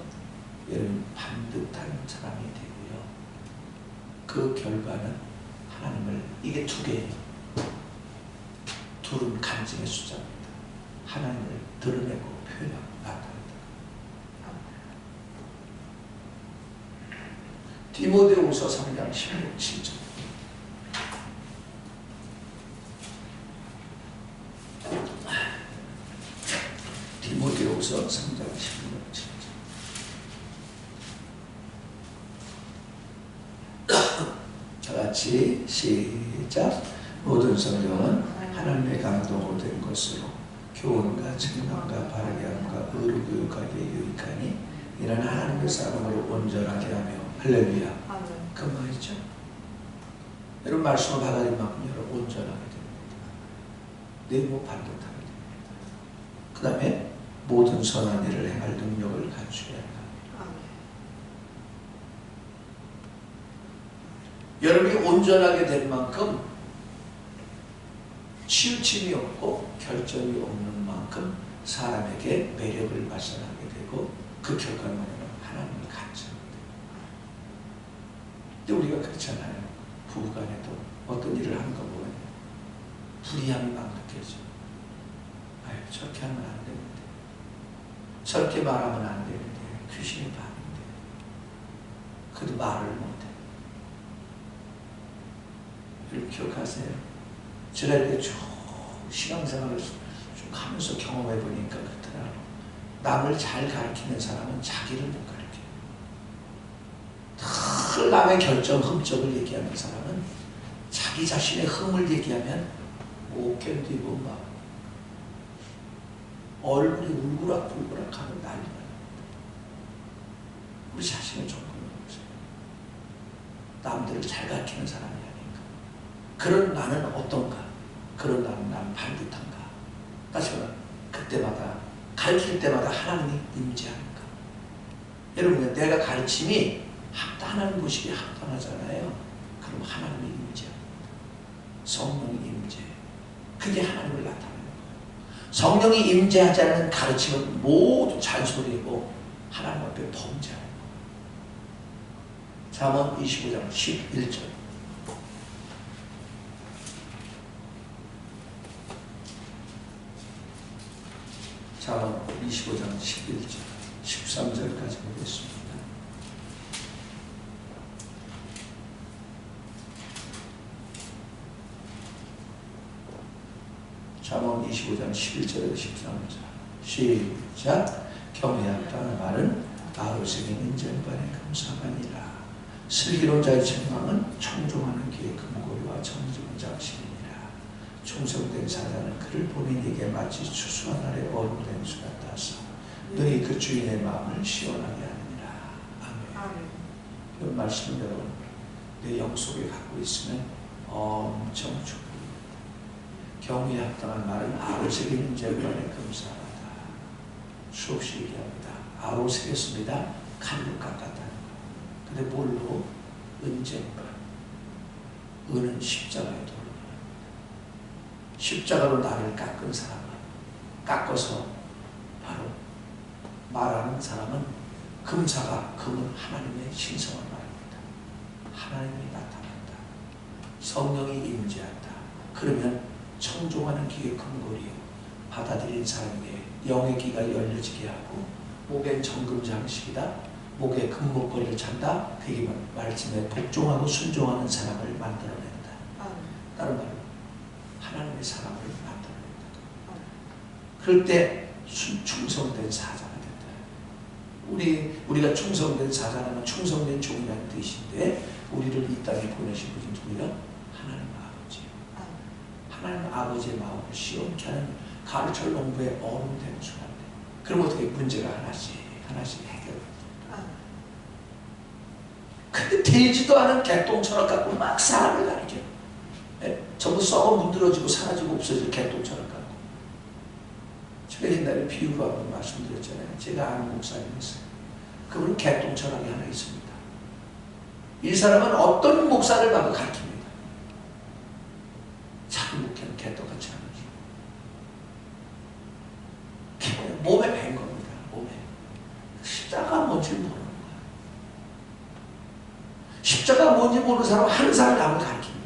여러분 반듯한 사람이 되고요. 그 결과는 하나님을, 이게 2개예요. 둘은 간증의 숫자입니다. 하나님을 드러내고 표현하고 나타낸다. 디모데후서 3장 16, 7절. 디모데후서 3장 16, 7절. 다같이 시작. 모든 성경은 하나님의 감동으로 된 것으로 교훈과 책망과 바르게 함과 의로 교육하기에 유익하니 이는 하나님의 사람으로 온전하게 하며 할렐루야. 그 말이죠. 여러분 말씀을 받아들인 만큼 여러분 온전하게 됩니다. 내모 반듯하게 됩니다. 그 다음에 모든 선한 일을 행할 능력을 갖추어야 합니다. 여러분이 온전하게 된 만큼 치우침이 없고 결점이 없는 만큼 사람에게 매력을 발산하게 되고 그 결과는 하나님을 갖죠. 근데 우리가 그렇잖아요. 부부간에도 어떤 일을 하는 거 보면 불이함이 막 느껴져. 아유, 저렇게 하면 안 되는데, 저렇게 말하면 안 되는데, 귀신의 반인데, 그래도 말을 못해. 이걸 기억하세요. 제가 이렇게 쭉 신앙생활을 쭉 하면서 경험해 보니까 그렇더라고요. 남을 잘 가르치는 사람은 자기를 못 가르쳐요. 늘 남의 결점, 흠적을 얘기하는 사람은 자기 자신의 흠을 얘기하면 못 견디고 막 얼굴이 울그락불그락하고 난리가 납니다. 우리 자신을 조금 보세요. 남들을 잘 가르치는 사람이 아닌가. 그런 나는 어떤가. 그런 나는 반듯한가. 다시 말해 그때마다 가르칠 때마다 하나님이 임재하는가. 여러분 내가 가르침이 하나님 보시기에 합당하잖아요. 그럼 하나님이 임재합니다. 성령이 임재. 그게 하나님을 나타내는 거예요. 성령이 임재하지 않는 가르침은 모두 잔소리고 하나님 앞에 범죄하는 거예요. 잠언 25장 11절. 잠언 25장 11절 13절까지 보겠습니다. 잠언 25장 11절에서 13절 시작. 경외하다는 말은 아로새긴 인정반의 감사반이라. 슬기로운 자의 책망은 청종하는 기의 금고리와 정직한 장식이니라. 충성된 사자는 그를 본인에게 마치 추수한 날에 얼음된 수 같아서 너희 그 주인의 마음을 시원하게 하느니라. 아멘. 이 말씀을 여러분 내 영속에 갖고 있으면 엄청 축복입니다. 경외에 합당한 말은 아로새긴 인정반의 감사하다. 수없이 얘기합니다. 아로새겼습니다. 칼로 깎았다는 거. 근데 뭘로? 은쟁반. 은은 십자가에 돌로. 십자가로 나를 깎은 사람은, 깎아서 바로 말하는 사람은 금사가, 금은 하나님의 신성을 말합니다. 하나님이 나타난다. 성령이 임재한다. 그러면 청종하는 귀의 금고리요, 받아들인 사람에게 영의 귀가 열려지게 하고 목엔 정금 장식이다. 목에 금목걸이를 찬다. 그게 말씀에 복종하고 순종하는 사람을 만들어낸다. 다른 말로 하나님의 사람을 만들어낸다. 그럴 때 충성된 사자가 된다. 우리가 충성된 사자라면 충성된 종이라는 뜻인데 우리를 이 땅에 보내신 분이 누구야? 하나님 아버지. 하나님 아버지의 마음을 시원케 하는 가르쳐 농부의 얼음된 순간. 그럼 어떻게 문제가 하나씩 해결됩니다. 근데 되지도 않은 개똥철학 갖고 막 사람을 가르쳐. 전부 썩어 문드러지고 사라지고 없어질 개똥철학 갖고. 제가 옛날에 비유로 한번 말씀드렸잖아요. 제가 아는 목사님이 있어요. 그분은 개똥철학이 하나 있습니다. 이 사람은 어떤 목사를 봐도 가르칩니다. 자기 목회는 개똥같이 하는 거죠. 몸에 밴 겁니다. 몸에. 십자가 뭔지 모르는 거야. 십자가 뭔지 모르는 사람은 한 사람 남을 가르칩니다.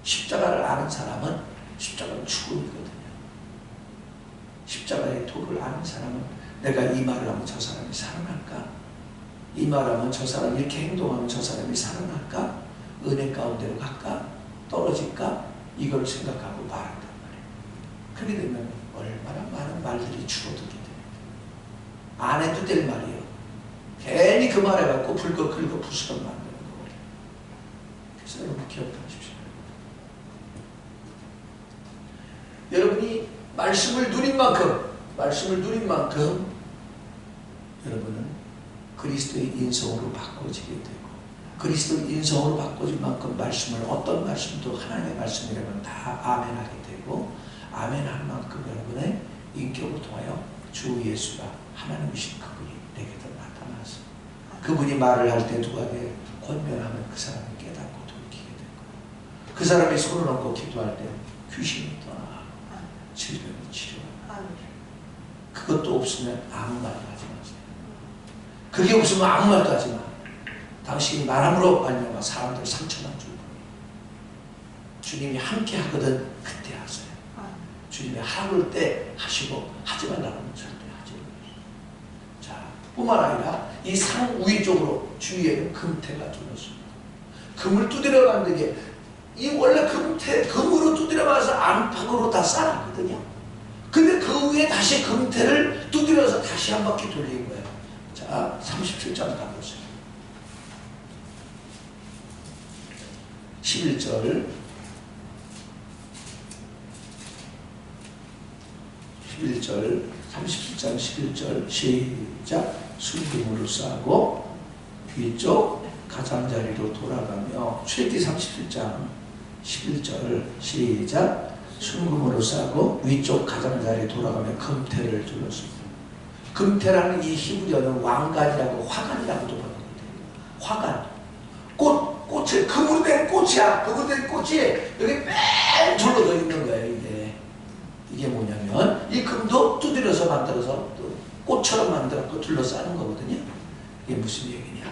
십자가를 아는 사람은 십자가는 죽음이거든요. 십자가의 도를 아는 사람은 내가 이 말을 하면 저 사람이 살아날까? 이 말을 하면 저 사람이 이렇게 행동하면 저 사람이 살아날까? 은혜 가운데로 갈까? 떨어질까? 이걸 생각하고 말한단 말이에요. 그렇게 되면 얼마나 많은 말들이 줄어들게 됩니다. 안 해도 될 말이에요. 괜히 그 말 해갖고 긁어 부수던 만드는 거예요. 그래서 여러분 기억하십시오. 여러분이 말씀을 누린 만큼 여러분은 그리스도의 인성으로 바꿔지게 되고 그리스도의 인성으로 바꿔진 만큼 말씀을 어떤 말씀도 하나님의 말씀이라면 다 아멘하게 되고 아멘하는 만큼 여러분의 인격을 통하여 주 예수가 하나님이신 그분이 내게도 나타나서 그분이 말을 할 때 누구에게 권면하면 그 사람이 깨닫고 돌이키게 되고 그 사람이 손을 얹고 기도할 때 귀신이 떠나가고 질병이 치료하고. 그것도 없으면 아무 말도 하지 마세요. 그게 없으면 아무 말도 하지 마. 당신이 말함으로 말미암아 사람들 상처만 줄 뿐이에요. 주님이 함께 하거든 그때 하세요. 주님이 하라고 때 하시고 하지 말라고 하면 절대 하지 마세요. 자, 뿐만 아니라 이 상 위쪽으로 주위에는 금태가 둘렀습니다. 금을 두드려 만든 게 이 원래 금으로 두드려 봐서 안팎으로 다 쌓았거든요. 근데 그 위에 다시 금태를 두드려서 다시 한 바퀴 돌린 거예요. 자, 37장 가보세요. 11절 37장 11절 시작. 순금으로 싸고 위쪽 가장자리로 돌아가며 출애굽기 37장 11절 시작. 순금으로 싸고 위쪽 가장자리에 돌아가며 금태를 둘렀습니다. 금태라는 이 히브리어는 왕관이라고 화관이라고도 부르거든요. 화관. 꽃을 금으로 된 꽃이야. 금으로 된 꽃이 여기 뺑 둘러져 있는 거예요. 이게 뭐냐면 이 금도 두드려서 만들어서 또 꽃처럼 만들어서 둘러싸는 거거든요. 이게 무슨 얘기냐?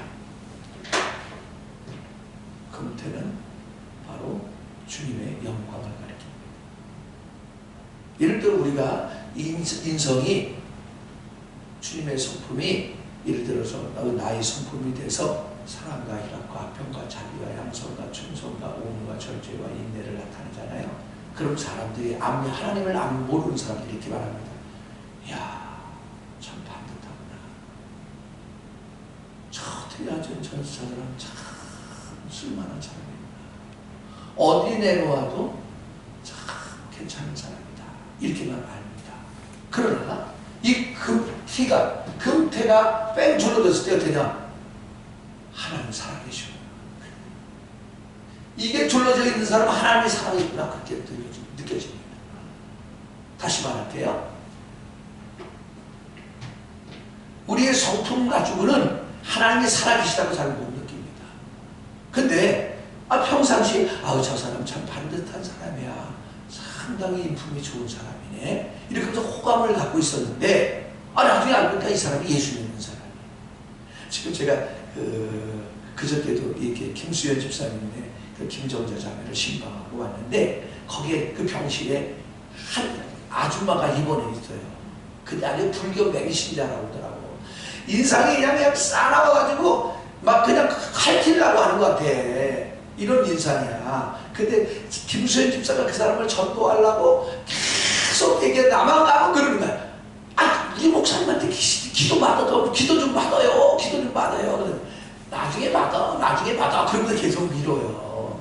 금태는 바로 주님의 영광을 가리킵니다. 예를 들어 우리가 인성이 주님의 성품이 예를 들어서 나의 성품이 돼서 사랑과 희락과 평과 자비와 양선과 충성과 오음과 절제와 인내를 나타내잖아요. 그럼 사람들이 하나님을 안 모르는 사람들이 이렇게 말합니다. 이야, 참 반듯하구나. 저 사람은 참 쓸만한 사람이구나. 어디 내놓아도 참 괜찮은 사람이다. 이렇게만 압니다. 그러나 이 금태가 뺑 둘러졌을 때 어떻게 되냐? 하나님 살아계시고 이게 둘러져 있는 사람은 하나님이 살아있구나 그렇게 느껴집니다. 다시 말할게요. 우리의 성품 가지고는 하나님이 살아계시다고 잘 못 느낍니다. 근데 평상시 저 사람 참 반듯한 사람이야. 상당히 인품이 좋은 사람이네. 이렇게 해서 호감을 갖고 있었는데 나중에 알고 보니까 이 사람이 예수 믿는 사람이에요. 지금 제가 그저께도 이렇게 김수현 집사님의 그 김정자 자매를 신방하고 왔는데 거기에 그 병실에 한 아줌마가 입원해 있어요. 근데 아주 불교 맹신자라고 하더라고. 인상이 그냥 싸나워가지고 막 그냥 칼키려고 하는 것 같아. 이런 인상이야. 근데 김수현 집사가 그 사람을 전도하려고 계속 얘기해. 나만 가면 그러는 거야. 우리 목사님한테 기도 받아도 기도 좀 받아요. 기도 좀 받아요. 나중에 받아. 그러면서 계속 밀어요.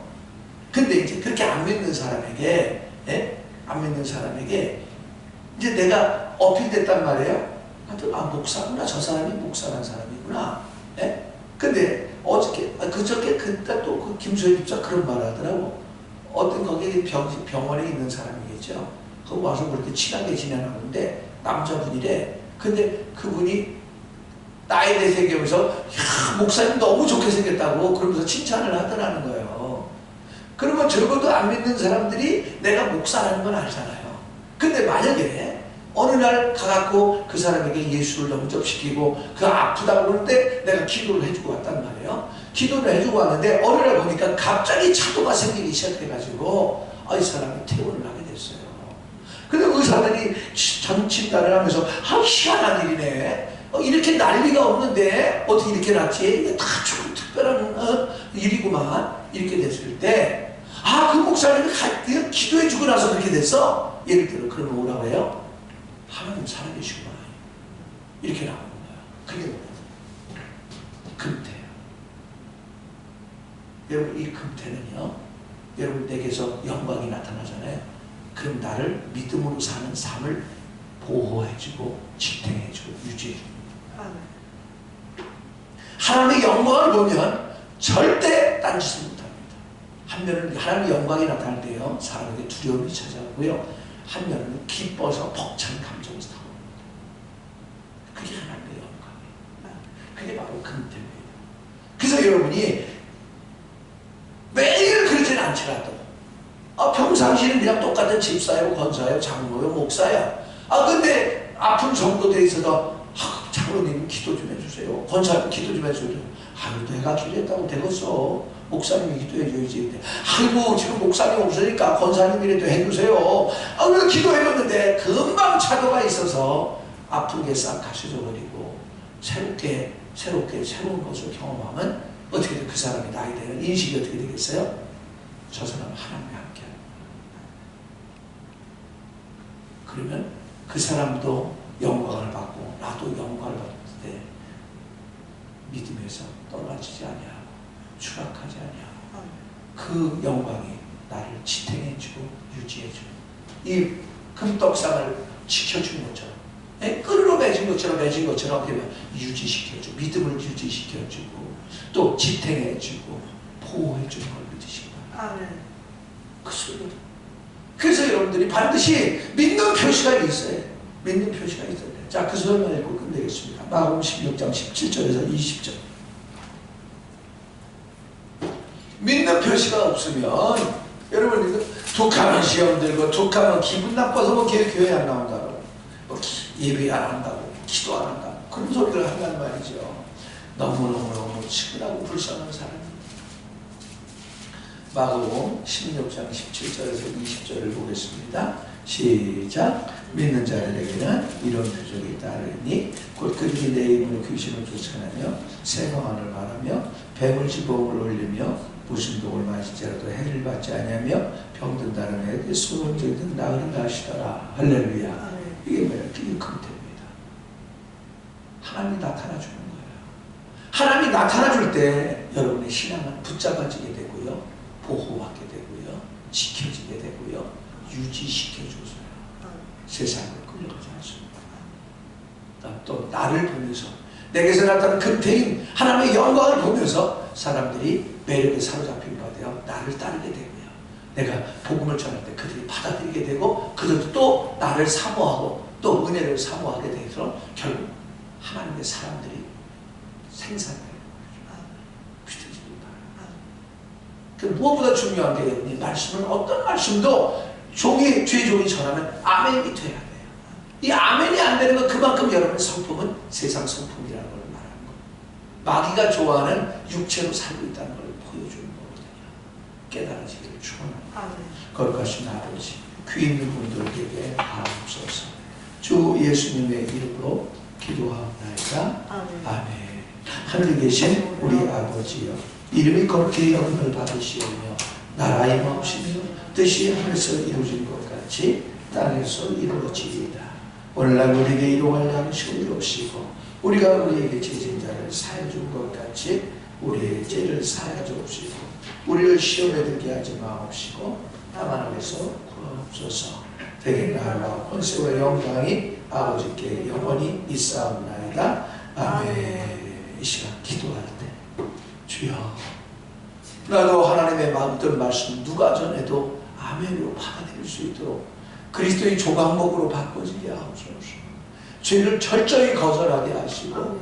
근데 이제 그렇게 안 믿는 사람에게, 이제 내가 어필됐단 말이에요. 목사구나. 저 사람이 목사란 사람이구나. 근데 그저께 그때 또 그 김소희 집사 그런 말 하더라고. 어떤 거기 병원에 있는 사람이겠죠. 거기 와서 그렇게 친하게 지내는데 남자분이래. 근데 그분이 나에 대해서 얘기하면서 목사님 너무 좋게 생겼다고 그러면서 칭찬을 하더라는 거예요. 그러면 적어도 안 믿는 사람들이 내가 목사라는 건 알잖아요. 근데 만약에 어느 날 가갖고 그 사람에게 예수를 영접시키고 그 아프다고 그러는데 내가 기도를 해주고 왔단 말이에요. 기도를 해주고 왔는데 어느 날 보니까 갑자기 차도가 생기기 시작해가지고 이 사람이 퇴원을 하게 됐어요. 근데 의사들이 진단을 하면서 희한한 일이네. 이렇게 난리가 없는데 어떻게 이렇게 났지? 이게 다 좀 특별한 일이구만. 이렇게 됐을 때 그 목사님이 기도해주고 나서 그렇게 됐어? 예를 들어 그러면 뭐라고 해요? 하나님 살아계시구나. 이렇게 나오는 거야. 그게 뭐예요? 금태예요. 여러분 이 금태는요, 여러분 내게서 영광이 나타나잖아요. 그럼 나를 믿음으로 사는 삶을 보호해주고 지탱해주고 유지해줍니다. 하나님의 영광을 보면 절대 딴짓을 못합니다. 한 면은 하나님의 영광이 나타날 때요, 사람에게 두려움이 찾아오고요, 한 면은 기뻐서 벅찬 감정이 타옵니다. 그게 하나님의 영광이에요. 그게 바로 금태입니다. 그래서 여러분이 매일 그러지는 않더라도 평상시에는 그냥 똑같은 집사요, 권사요, 장로요, 목사야. 근데 아픈 정도 돼 있어도 장로님 기도 좀 해주세요. 권사님 기도 좀 해주세요. 내가 기도했다고 되겠어. 목사님이 기도해줘야지. 아이고 지금 목사님 없으니까 권사님이라도 해주세요. 그래서 기도해줬는데 금방 차도가 있어서 아픈 게 싹 가셔져 버리고 새롭게 새로운 것을 경험하면 어떻게 돼? 그 사람이 나에 대한 인식이 어떻게 되겠어요? 저 사람 하나님과 함께 그러면 그 사람도 영광을 받고 나도 영광을 받을 때 믿음에서 떨어지지 아니하고 추락하지 아니하고 그 영광이 나를 지탱해주고 유지해주고 이 금떡상을 지켜준 것처럼 끈으로 맺은 것처럼 되면 유지시켜주고 믿음을 유지시켜주고 또 지탱해주고 보호해주는 걸 믿으시기 바랍니다. 그 소리를 그래서 여러분들이 반드시 믿는 표시가 있어야 돼요. 믿는 표시가 있어야 돼요. 자, 그 소리만 읽고 끝내겠습니다. 마가복음 16장 17절에서 20절. 믿는 표시가 없으면 여러분 툭하면 시험 들고 툭하면 기분 나빠서 뭐 교회 안 나온다고 뭐 예배 안 한다고 기도 안 한다고 그런 소리를 한단 말이죠. 너무너무 치근하고 불쌍한 사람입니다. 마가복음 16장 17절에서 20절을 보겠습니다. 시작. 믿는 자들에게는 이런 표적이 따르니 곧 그들이 내 이름으로 귀신을 쫓아내며 새 방언을 말하며 뱀을 지붕을 올리며 무슨 독을 마실지라도 해를 받지 아니하며 병든 다른 애들 손을 들든 나으리 하시더라. 할렐루야. 이게 뭐예요? 이게 금태입니다. 하나님이 나타나 주는 거예요. 하나님이 나타나 줄 때 여러분의 신앙은 붙잡아지게 되고요, 보호받게 되고요, 지켜지게 되고요, 유지시켜줘서요. 세상을 끌려가지 않습니다. 또 나를 보면서 내게서 나타나는 금태인 하나님의 영광을 보면서 사람들이 매력에 사로잡힌 바 되어 나를 따르게 되고요. 내가 복음을 전할 때 그들이 받아들이게 되고 그들도 또 나를 사모하고 또 은혜를 사모하게 되서 결국 하나님의 사람들이 생산돼요. 그 무엇보다 중요한 게 이 말씀은 어떤 말씀도 주의 종이 전하면 아멘이 돼야 돼요. 이 아멘이 안 되는 건 그만큼 여러분의 성품은 세상 성품이라는 걸 말하는 거예요. 마귀가 좋아하는 육체로 살고 있다는 걸 보여주는 거거든요. 깨달아지기를 축원합니다. 거룩하신 아버지, 귀 있는 분들에게 하옵소서. 주 예수님의 이름으로 기도하옵나이다. 아멘. 하늘에 계신 우리 아버지여, 이름이 거룩히 여김을 받으시오며 나라의 마음이며 뜻이 하늘에서 이루어진 것 같이 땅에서 이루어지이다. 오늘날 우리에게 일용할 양식을 이루시고 우리가 우리에게 죄진 자를 사해 준 것 같이 우리의 죄를 사하여 주옵시고 우리를 시험에 들게 하지 마옵시고 다만 하에서 구하옵소서. 대개 나라와 권세와 영광이 아버지께 영원히 있사옵나이다. 아멘. 이 시간 기도할 때 주여, 나도 하나님의 마음 뜻 말씀 누가 전해도 아멘으로 받아들일 수 있도록 그리스도의 조각목으로 바꿔지게 하옵소서. 죄를 철저히 거절하게 하시고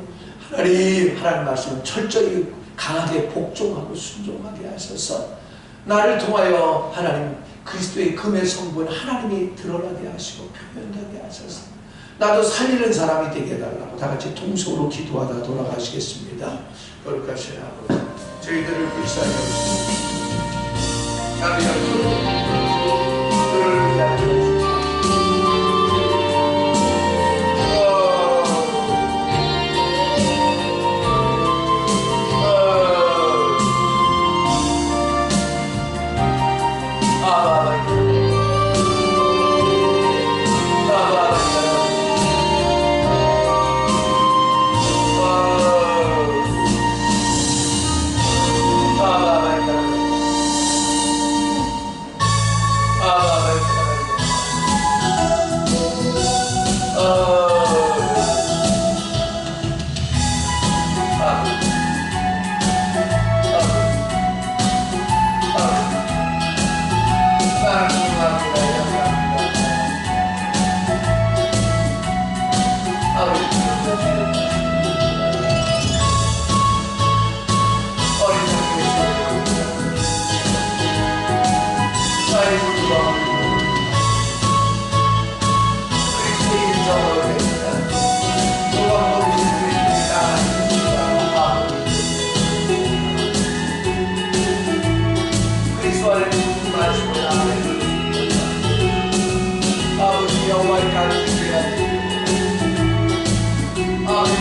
하나님 말씀을 철저히 강하게 복종하고 순종하게 하셔서 나를 통하여 하나님 그리스도의 금의 성분 하나님이 드러나게 하시고 표현하게 하셔서 나도 살리는 사람이 되게 해달라고 다 같이 통성으로 기도하다 돌아가시겠습니다. 거룩하신 아버지, 저희들을 불쌍히 여기시옵소서. 너를 위하여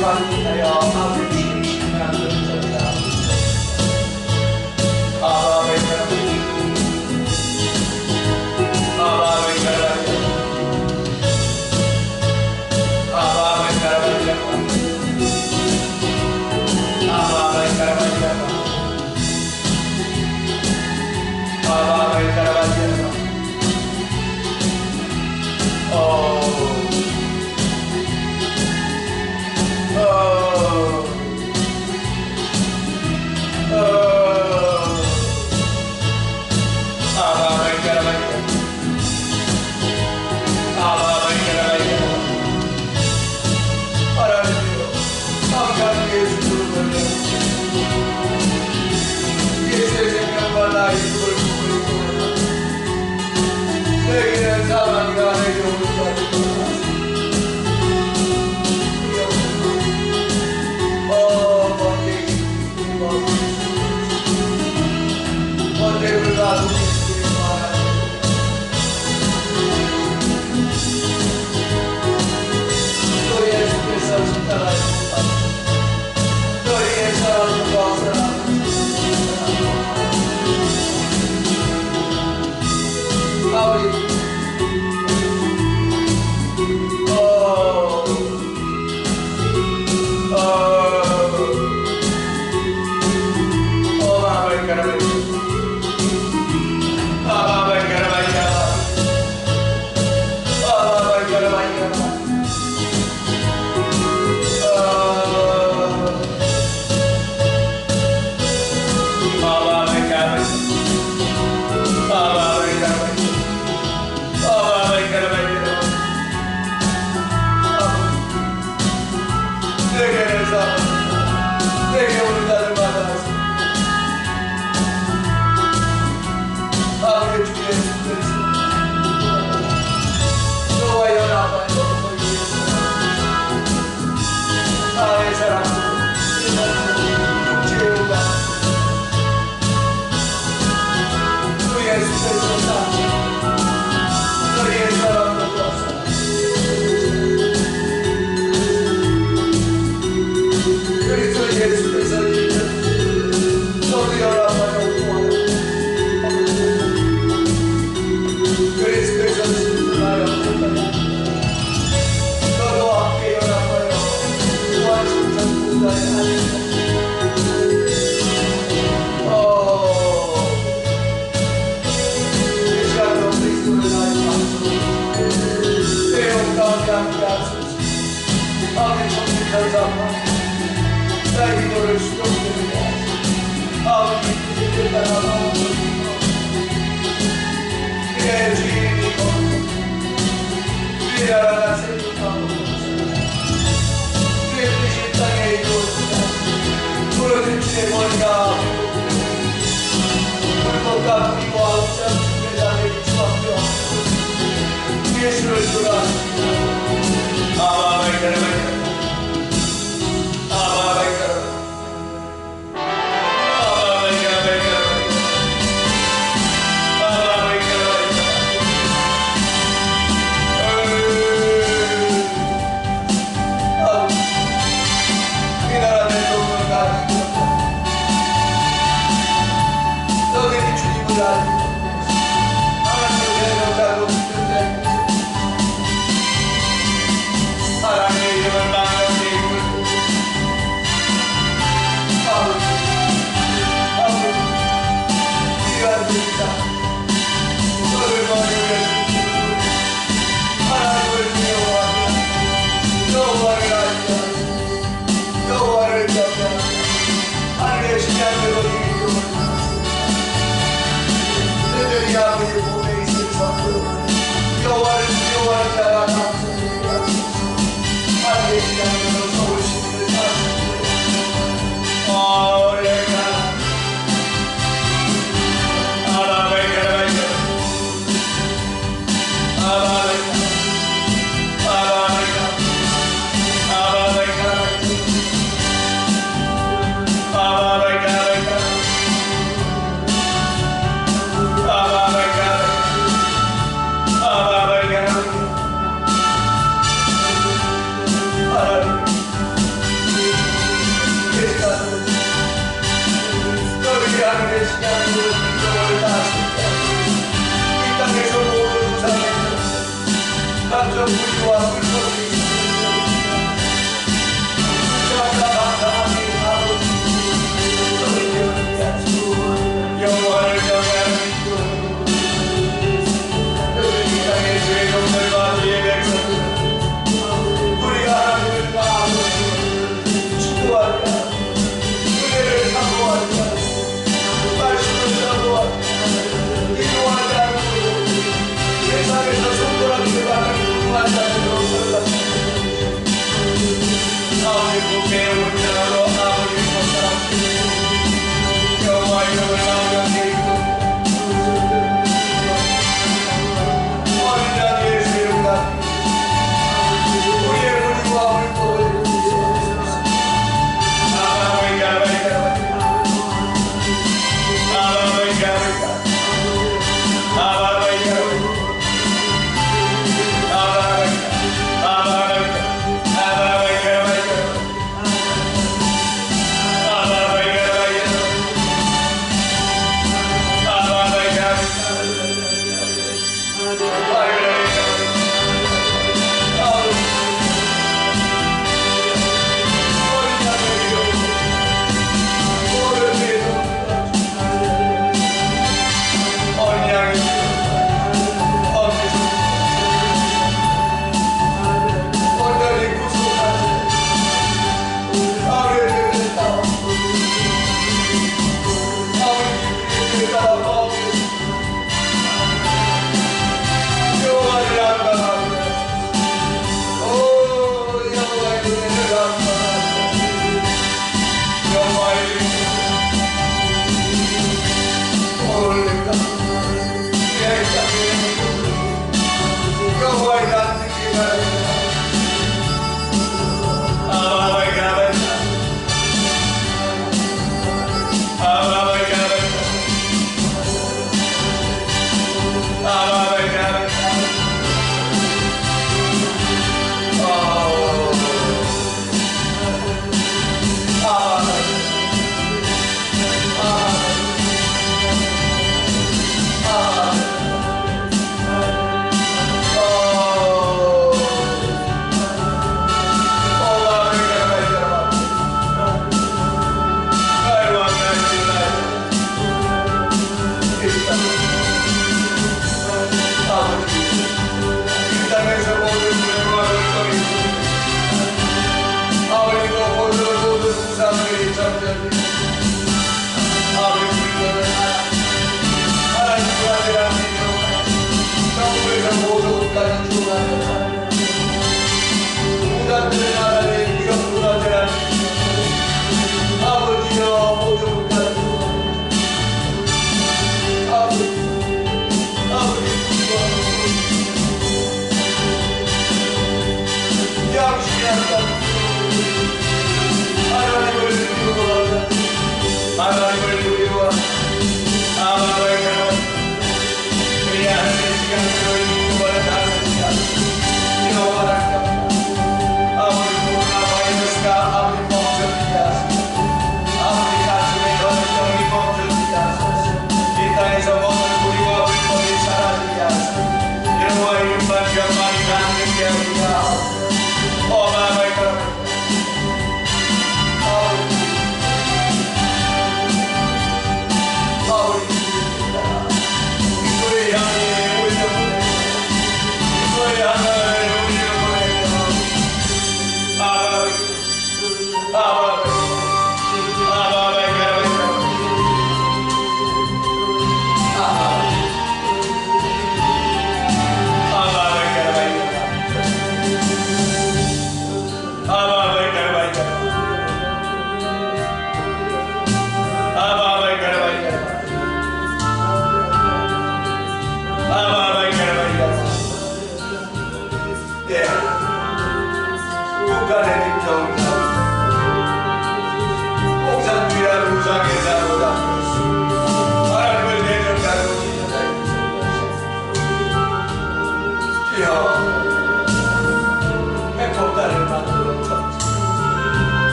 Hallelujah.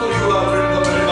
우리와 물건을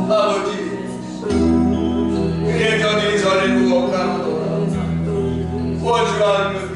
아버지, 그래 저들이 저를 무엇하고 원수가 하는